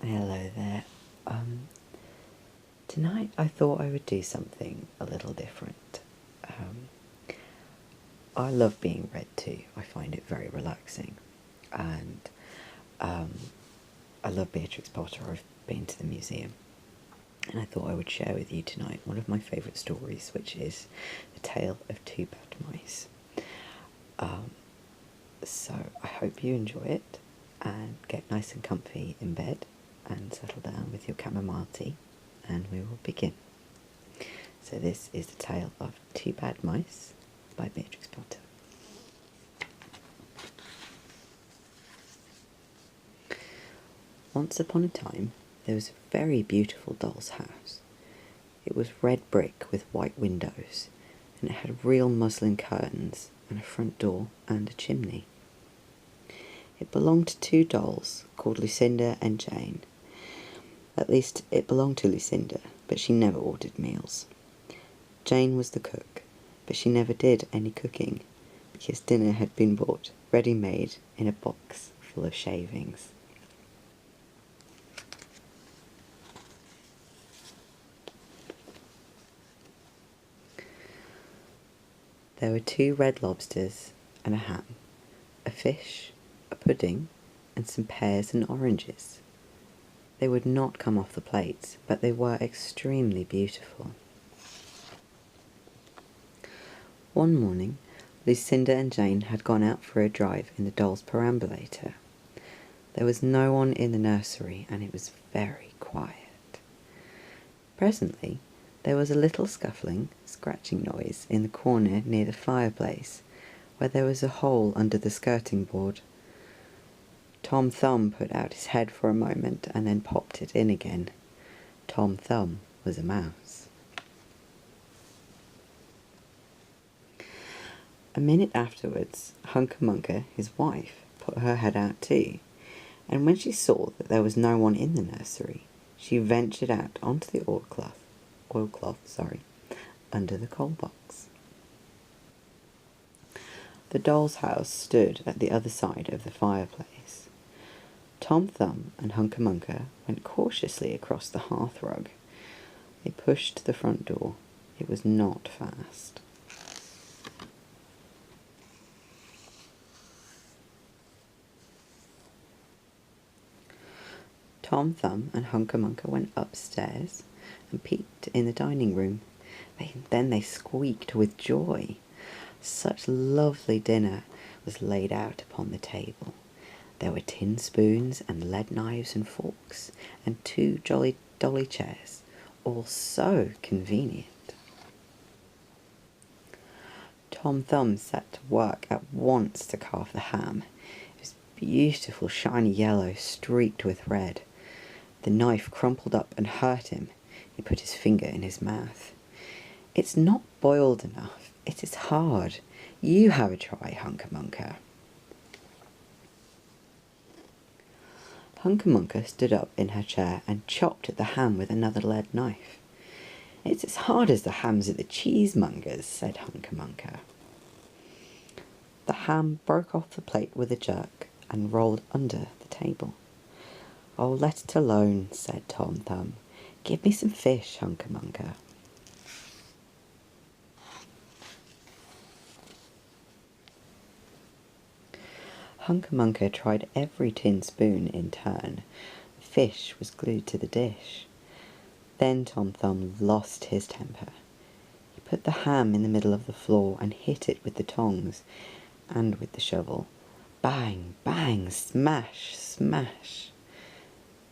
Hello there. Tonight I thought I would do something a little different. I love being read to. I find it very relaxing, and I love Beatrix Potter. I've been to the museum, and I thought I would share with you tonight one of my favourite stories, which is The Tale of Two Bad Mice. So I hope you enjoy it and get nice and comfy in bed and settle down with your chamomile tea, and we will begin. So this is The Tale of Two Bad Mice by Beatrix Potter. Once upon a time there was a very beautiful doll's house. It was red brick with white windows, and it had real muslin curtains and a front door and a chimney. It belonged to two dolls called Lucinda and Jane. At least it belonged to Lucinda, but she never ordered meals. Jane was the cook, but she never did any cooking because dinner had been bought ready-made in a box full of shavings. There were 2 red lobsters and a ham, a fish, a pudding, and some pears and oranges. They would not come off the plates, but they were extremely beautiful. One morning, Lucinda and Jane had gone out for a drive in the doll's perambulator. There was no one in the nursery, and it was very quiet. Presently, there was a little scuffling, scratching noise in the corner near the fireplace, where there was a hole under the skirting board. Tom Thumb put out his head for a moment and then popped it in again. Tom Thumb was a mouse. A minute afterwards, Hunca Munca, his wife, put her head out too, and when she saw that there was no one in the nursery, she ventured out onto the oilcloth, under the coal box. The doll's house stood at the other side of the fireplace. Tom Thumb and Hunca Munca went cautiously across the hearthrug. They pushed the front door. It was not fast. Tom Thumb and Hunca Munca went upstairs and peeped in the dining room. Then they squeaked with joy. Such lovely dinner was laid out upon the table. There were tin spoons and lead knives and forks, and 2 jolly dolly chairs, all so convenient. Tom Thumb set to work at once to carve the ham. It was beautiful, shiny yellow, streaked with red. The knife crumpled up and hurt him. He put his finger in his mouth. "It's not boiled enough. It is hard. You have a try, Hunca Munca." Hunca Munca stood up in her chair and chopped at the ham with another lead knife. "It's as hard as the hams at the cheesemonger's," said Hunca Munca. The ham broke off the plate with a jerk and rolled under the table. "Oh, let it alone," said Tom Thumb. "Give me some fish, Hunca Munca." Hunca Munca tried every tin spoon in turn. The fish was glued to the dish. Then Tom Thumb lost his temper. He put the ham in the middle of the floor and hit it with the tongs and with the shovel. Bang, bang, smash, smash.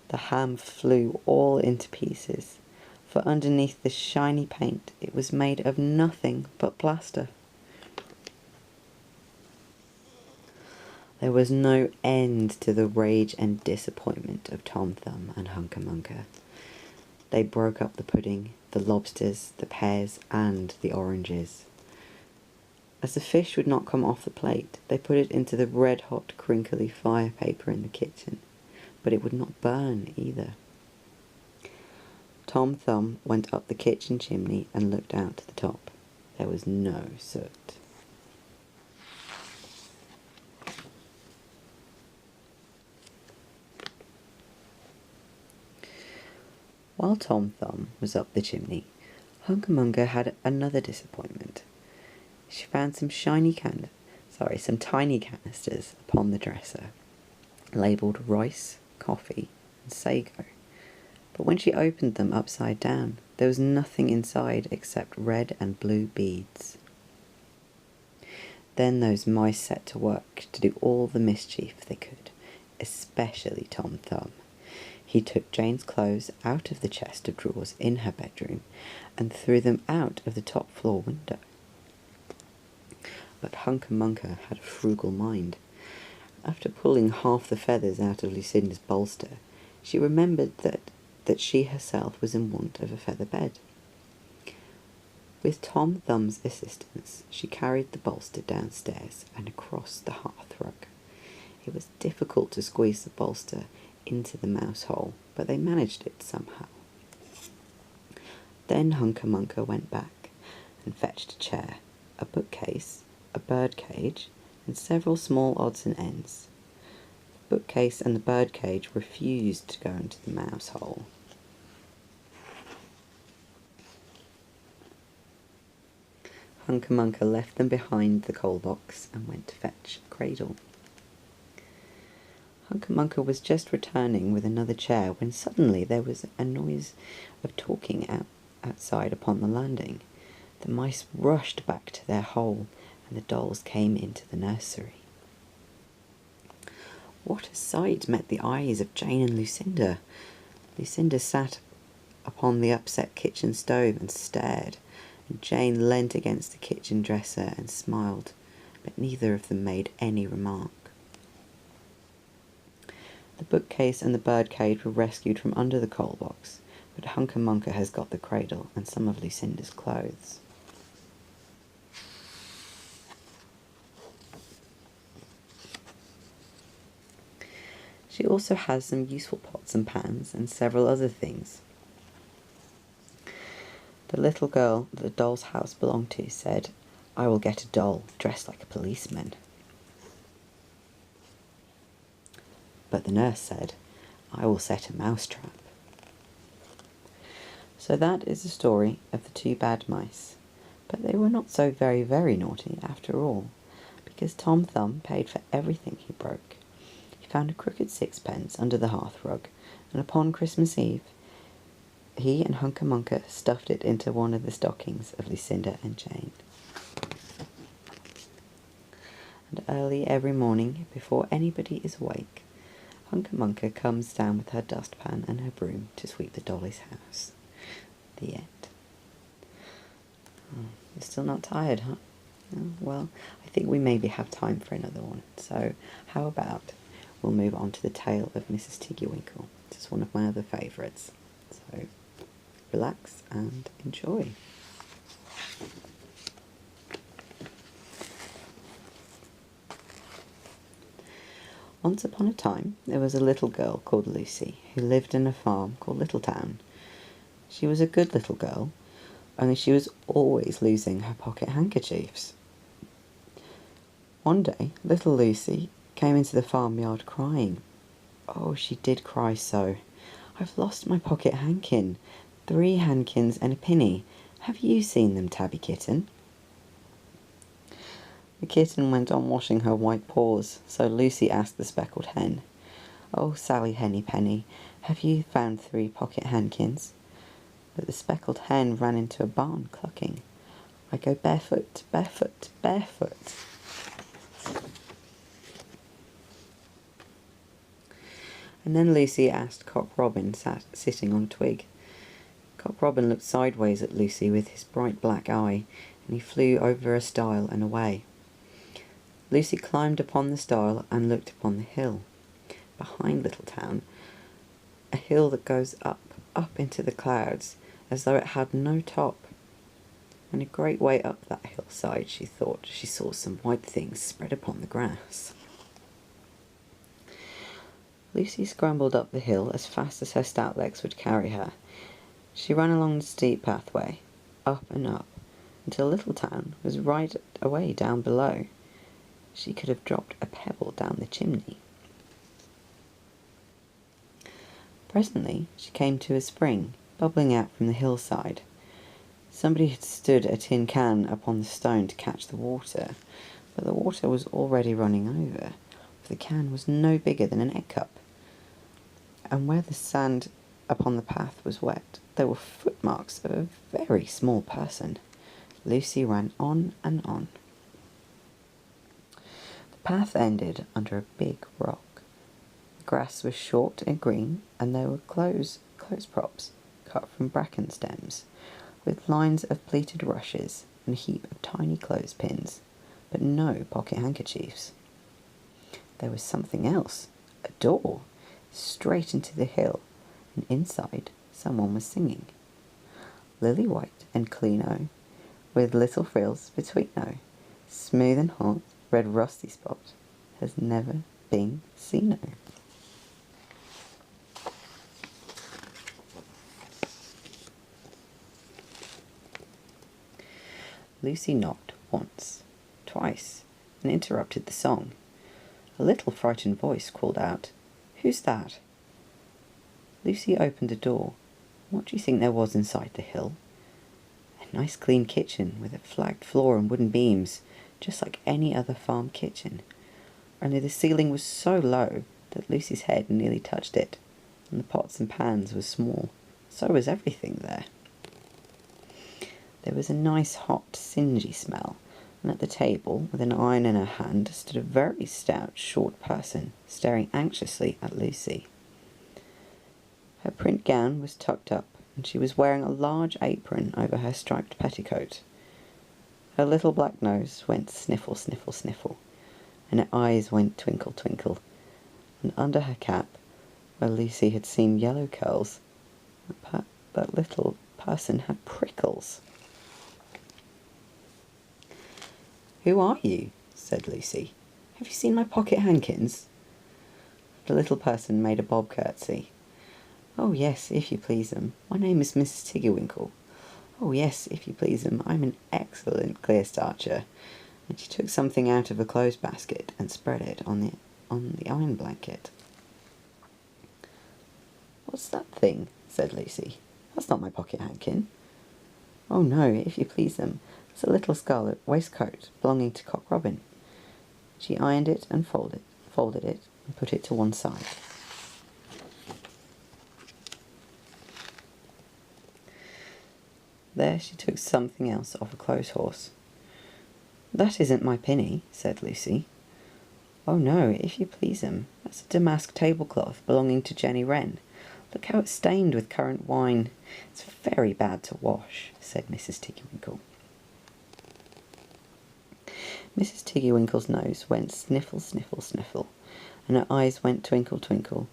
The ham flew all into pieces, for underneath the shiny paint it was made of nothing but plaster. There was no end to the rage and disappointment of Tom Thumb and Hunca Munca. They broke up the pudding, the lobsters, the pears, and the oranges. As the fish would not come off the plate, they put it into the red-hot, crinkly fire paper in the kitchen, but it would not burn either. Tom Thumb went up the kitchen chimney and looked out to the top. There was no soot. While Tom Thumb was up the chimney, Hunca Munca had another disappointment. She found some tiny canisters upon the dresser, labelled rice, coffee, and sago. But when she opened them upside down, there was nothing inside except red and blue beads. Then those mice set to work to do all the mischief they could, especially Tom Thumb. He took Jane's clothes out of the chest of drawers in her bedroom and threw them out of the top floor window. But Hunca Munca had a frugal mind. After pulling half the feathers out of Lucinda's bolster, she remembered that she herself was in want of a feather bed. With Tom Thumb's assistance, she carried the bolster downstairs and across the hearthrug. It was difficult to squeeze the bolster into the mouse hole, but they managed it somehow. Then Hunca Munca went back and fetched a chair, a bookcase, a bird cage, and several small odds and ends. The bookcase and the bird cage refused to go into the mouse hole. Hunca Munca left them behind the coal box and went to fetch a cradle. Hunca Munca was just returning with another chair when suddenly there was a noise of talking outside upon the landing. The mice rushed back to their hole and the dolls came into the nursery. What a sight met the eyes of Jane and Lucinda! Lucinda sat upon the upset kitchen stove and stared, and Jane leant against the kitchen dresser and smiled, but neither of them made any remark. The bookcase and the bird cage were rescued from under the coal box, but Hunca Munca has got the cradle and some of Lucinda's clothes. She also has some useful pots and pans and several other things. The little girl that the doll's house belonged to said, "I will get a doll dressed like a policeman." But the nurse said, "I will set a mousetrap." So that is the story of the two bad mice. But they were not so very, very naughty after all, because Tom Thumb paid for everything he broke. He found a crooked sixpence under the hearthrug, and upon Christmas Eve, he and Hunca Munca stuffed it into one of the stockings of Lucinda and Jane. And early every morning, before anybody is awake, Hunca Munca comes down with her dustpan and her broom to sweep the dolly's house. The end. Oh, you're still not tired, huh? Oh, well, I think we maybe have time for another one. So how about we'll move on to the tale of Mrs. Tiggywinkle. This is one of my other favourites. So relax and enjoy. Once upon a time, there was a little girl called Lucy who lived in a farm called Littletown. She was a good little girl, only she was always losing her pocket handkerchiefs. One day, little Lucy came into the farmyard crying. Oh, she did cry so. "I've lost my pocket handkin. 3 handkins and a penny. Have you seen them, Tabby Kitten?" The kitten went on washing her white paws, so Lucy asked the speckled hen, "Oh, Sally Henny Penny, have you found 3 pocket handkins?" But the speckled hen ran into a barn clucking, "I go barefoot, barefoot, barefoot." And then Lucy asked Cock Robin, sitting on a twig. Cock Robin looked sideways at Lucy with his bright black eye, and he flew over a stile and away. Lucy climbed upon the stile and looked upon the hill. Behind Littletown, a hill that goes up, up into the clouds, as though it had no top. And a great way up that hillside, she thought, she saw some white things spread upon the grass. Lucy scrambled up the hill as fast as her stout legs would carry her. She ran along the steep pathway, up and up, until Littletown was right away down below. She could have dropped a pebble down the chimney. Presently she came to a spring, bubbling out from the hillside. Somebody had stood a tin can upon the stone to catch the water, but the water was already running over, for the can was no bigger than an egg cup. And where the sand upon the path was wet, there were footmarks of a very small person. Lucy ran on and on. The path ended under a big rock. The grass was short and green, and there were clothes props cut from bracken stems, with lines of pleated rushes and a heap of tiny clothespins, but no pocket handkerchiefs. There was something else, a door, straight into the hill, and inside someone was singing. Lily white and clean-o, with little frills between-o, smooth and hot, red rusty spot, has never been seen-o. Lucy knocked once, twice, and interrupted the song. A little frightened voice called out, "Who's that?" Lucy opened the door. What do you think there was inside the hill? A nice clean kitchen with a flagged floor and wooden beams, just like any other farm kitchen. Only the ceiling was so low that Lucy's head nearly touched it, and the pots and pans were small. So was everything there. There was a nice hot, singy smell, and at the table, with an iron in her hand, stood a very stout, short person, staring anxiously at Lucy. Her print gown was tucked up, and she was wearing a large apron over her striped petticoat. Her little black nose went sniffle, sniffle, sniffle, and her eyes went twinkle, twinkle, and under her cap, where Lucy had seen yellow curls, that little person had prickles. "Who are you?" said Lucy. "Have you seen my pocket hankins?" The little person made a bob curtsy. "Oh yes, if you please 'em. My name is Mrs. Tiggywinkle. Oh yes, if you please 'em. I'm an excellent clear starcher." And she took something out of a clothes basket and spread it on the iron blanket. "What's that thing?" said Lucy. "That's not my pocket hankin." "Oh no, if you please 'em. It's a little scarlet waistcoat belonging to Cock Robin." She ironed it and folded it, and put it to one side. There she took something else off a clothes horse. "That isn't my pinny," said Lucy. "Oh no, if you please 'em. That's a damask tablecloth belonging to Jenny Wren. Look how it's stained with currant wine. It's very bad to wash," said Mrs. Tiggywinkle. Mrs. Tiggywinkle's nose went sniffle, sniffle, sniffle, and her eyes went twinkle, twinkle.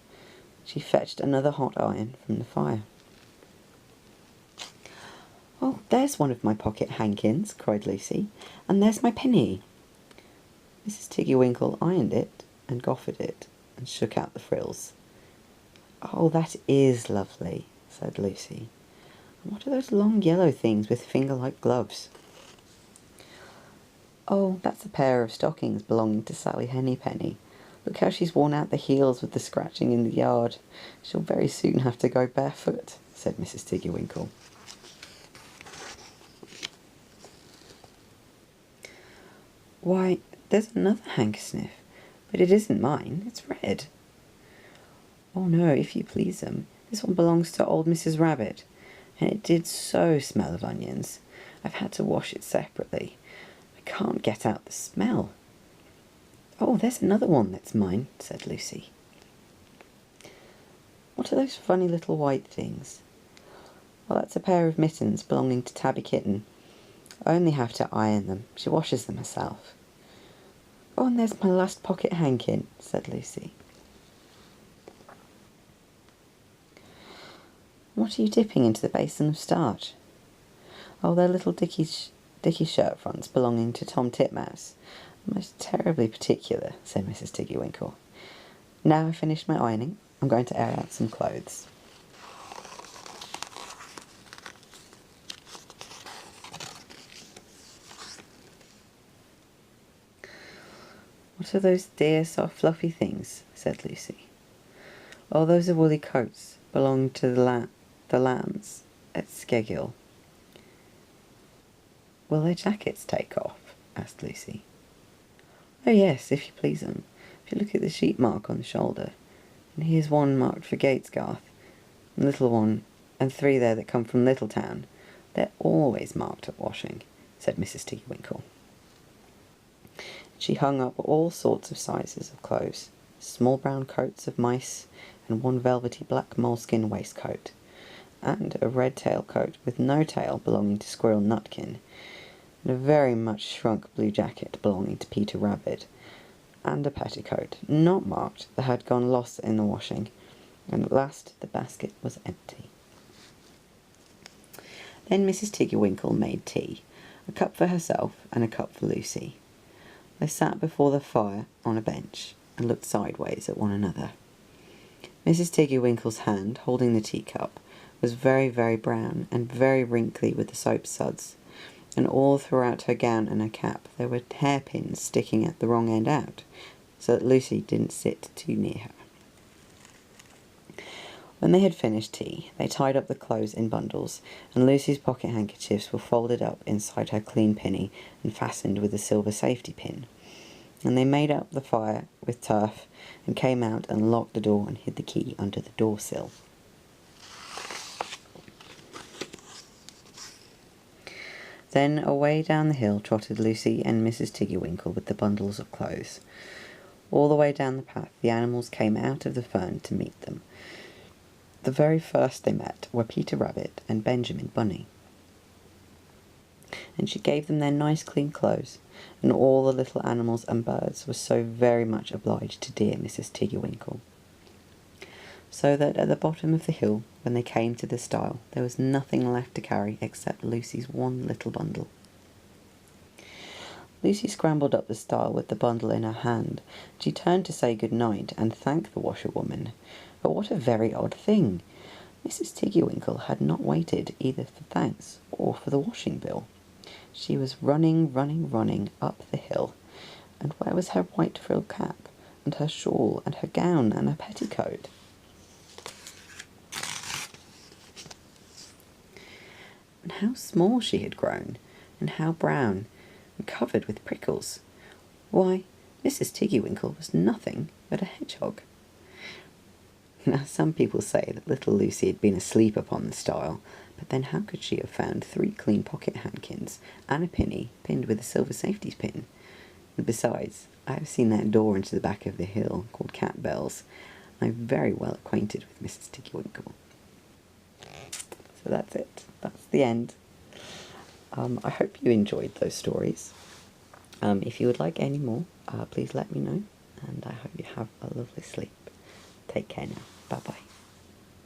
She fetched another hot iron from the fire. "Oh, there's one of my pocket hankins," cried Lucy, "and there's my penny." Mrs. Tiggywinkle ironed it and goffered it and shook out the frills. "Oh, that is lovely," said Lucy. "And what are those long yellow things with finger-like gloves?" "Oh, that's a pair of stockings belonging to Sally Hennypenny. Look how she's worn out the heels with the scratching in the yard. She'll very soon have to go barefoot," said Mrs. Tiggywinkle. "Why, there's another handkerchief, but it isn't mine. It's red." "Oh no, if you please 'em. This one belongs to old Mrs. Rabbit, and it did so smell of onions. I've had to wash it separately. I can't get out the smell." "Oh, there's another one that's mine," said Lucy. "What are those funny little white things?" "Well, that's a pair of mittens belonging to Tabby Kitten. I only have to iron them. She washes them herself." "Oh, and there's my last pocket hankin," said Lucy. "What are you dipping into the basin of starch?" "Oh, they're little Dicky shirt fronts belonging to Tom Titmouse. Most terribly particular," said Mrs. Tiggywinkle. "Now I've finished my ironing, I'm going to air out some clothes." "What are those dear, soft, fluffy things?" said Lucy. "Oh, those are woolly coats belonging to the the lambs at Skegill. Will their jackets take off? Asked Lucy. Oh yes, if you please 'em. If you look at the sheep mark on the shoulder, and here's one marked for Gatesgarth, and little one, and 3 there that come from Littletown. They're always marked at washing, said Mrs. Tiggywinkle. She hung up all sorts of sizes of clothes, small brown coats of mice, and one velvety black moleskin waistcoat, and a red tail coat with no tail belonging to Squirrel Nutkin, and a very much shrunk blue jacket belonging to Peter Rabbit, and a petticoat, not marked, that had gone lost in the washing, and at last the basket was empty. Then Mrs. Tiggywinkle made tea, a cup for herself and a cup for Lucy. They sat before the fire on a bench and looked sideways at one another. Mrs. Tiggywinkle's hand, holding the teacup, was very, very brown and very wrinkly with the soap suds, and all throughout her gown and her cap there were hairpins sticking at the wrong end out, so that Lucy didn't sit too near her. When they had finished tea, they tied up the clothes in bundles, and Lucy's pocket handkerchiefs were folded up inside her clean pinny and fastened with a silver safety pin. And they made up the fire with turf, and came out and locked the door and hid the key under the door sill. Then away down the hill trotted Lucy and Mrs. Tiggywinkle with the bundles of clothes. All the way down the path the animals came out of the fern to meet them. The very first they met were Peter Rabbit and Benjamin Bunny. And she gave them their nice clean clothes, and all the little animals and birds were so very much obliged to dear Mrs. Tiggywinkle. So that at the bottom of the hill, when they came to the stile, there was nothing left to carry except Lucy's one little bundle. Lucy scrambled up the stile with the bundle in her hand. She turned to say good night and thank the washerwoman. But what a very odd thing! Mrs. Tiggywinkle had not waited either for thanks or for the washing bill. She was running up the hill, and where was her white frilled cap, and her shawl, and her gown, and her petticoat? And how small she had grown, and how brown, and covered with prickles. Why, Mrs. Tiggywinkle was nothing but a hedgehog. Now some people say that little Lucy had been asleep upon the stile, but then how could she have found 3 clean pocket handkins and a pinny pinned with a silver safety pin? And besides, I have seen that door into the back of the hill called Cat Bell's, and I'm very well acquainted with Mrs. Tiggywinkle. So that's it. That's the end. I hope you enjoyed those stories. If you would like any more, please let me know, and I hope you have a lovely sleep. Take care now. Bye-bye.